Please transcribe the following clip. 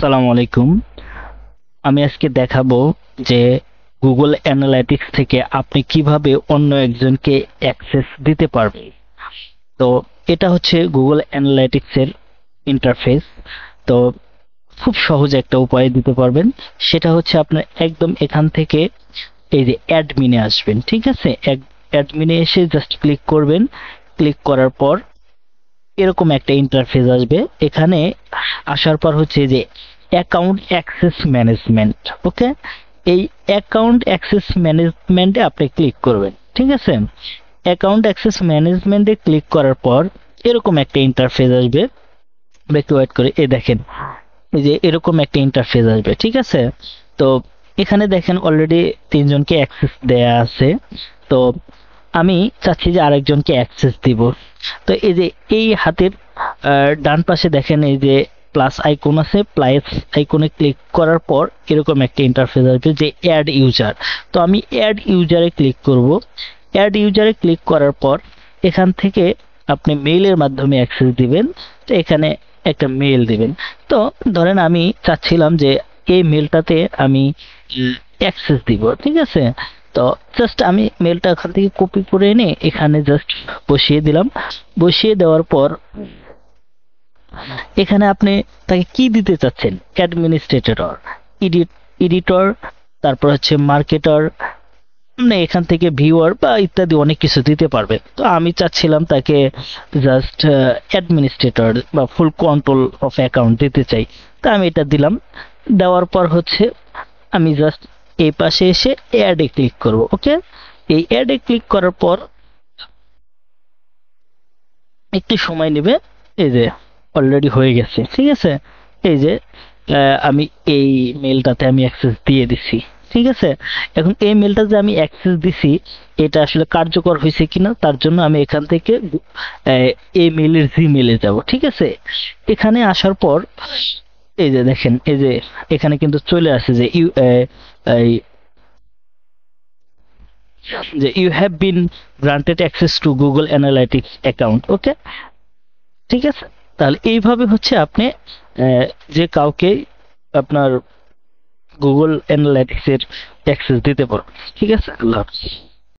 আসসালামু আলাইকুম। আমি আজকে দেখাবো যে গুগল অ্যানালাইটিক্স থেকে আপনি কিভাবে অন্য একজনকে অ্যাক্সেস দিতে পারবেন। তো এটা হচ্ছে গুগল অ্যানালাইটিক্স এর ইন্টারফেস। তো খুব সহজ একটা উপায় দিতে পারবেন, সেটা হচ্ছে আপনার একদম এখান থেকে এই যে অ্যাডমিনে আসবেন, ঠিক আছে? অ্যাডমিনে এসে জাস্ট ক্লিক করবেন। ক্লিক করার পর এরকম একটা ইন্টারফেস আসবে। এখানে আসার পর হচ্ছে যে অ্যাকাউন্ট অ্যাক্সেস ম্যানেজমেন্ট, ওকে? এই অ্যাকাউন্ট অ্যাক্সেস ম্যানেজমেন্টে আপনি ক্লিক করবেন, ঠিক আছে? অ্যাকাউন্ট অ্যাক্সেস ম্যানেজমেন্টে ক্লিক করার পর এরকম একটা ইন্টারফেস আসবে। একটু ওয়েট করে, এই দেখেন, এই যে এরকম একটা ইন্টারফেস আসবে, ঠিক আছে? তো এখানে দেখেন অলরেডি তিনজনকে অ্যাক্সেস দেয়া আছে। তো আমি চাচ্ছি যে আরেকজনকে অ্যাক্সেস দিব। তো এই যে এই হাতের ডান পাশে দেখেন এই যে প্লাস আইকন আছে, প্লাস আইকনে ক্লিক করার পর এরকম একটা ইন্টারফেস আসবে যে অ্যাড ইউজার। তো আমি অ্যাড ইউজারে ক্লিক করব। অ্যাড ইউজারে ক্লিক করার পর এখান থেকে আপনি মেইলের মাধ্যমে অ্যাক্সেস দিবেন। তো এখানে একটা মেইল দিবেন। তো ধরেন আমি চাচ্ছিলাম যে এই মেইলটাতে আমি অ্যাক্সেস দিব, ঠিক আছে? তো জাস্ট আমি মেলটা ওখান থেকে কপি করে এনে এখানে জাস্ট বসিয়ে দিলাম। বসিয়ে দেওয়ার পর এখানে আপনি তাকে কি দিতে চাচ্ছেন, অ্যাডমিনিস্ট্রেটর, এডিটর, তারপর হচ্ছে মার্কেটর, মানে এখান থেকে ভিউয়ার বা ইত্যাদি অনেক কিছু দিতে পারবে। তো আমি চাচ্ছিলাম তাকে জাস্ট অ্যাডমিনিস্ট্রেটর বা ফুল কন্ট্রোল অফ অ্যাকাউন্ট দিতে চাই। তো আমি এটা দিলাম। দেওয়ার পর হচ্ছে আমি জাস্ট এই পাশে এসে অ্যাডে ক্লিক করব, ওকে? এই অ্যাডে ক্লিক করার পর একটু সময় নেবে। এই যে অলরেডি হয়ে গেছে, ঠিক আছে? এই যে আমি এই মেলটাতে আমি অ্যাক্সেস দিয়ে দিছি, ঠিক আছে? এখন এই মেলটা যে আমি অ্যাক্সেস দিছি, এটা আসলে কার্যকর হয়েছে কিনা তার জন্য আমি এখান থেকে এই মেলের জিমেলে যাব, ঠিক আছে? এখানে আসার পর এই যে দেখেন, এই যে এখানে কিন্তু চলে আসে যে you have been granted access to Google analytics account, okay? ঠিক আছে? তাহলে এইভাবে হচ্ছে আপনি যে কাউকে আপনার গুগল অ্যানালাইটিক্স এর অ্যাক্সেস দিতে পারবেন, ঠিক আছে? আল্লাহ হাফেজ।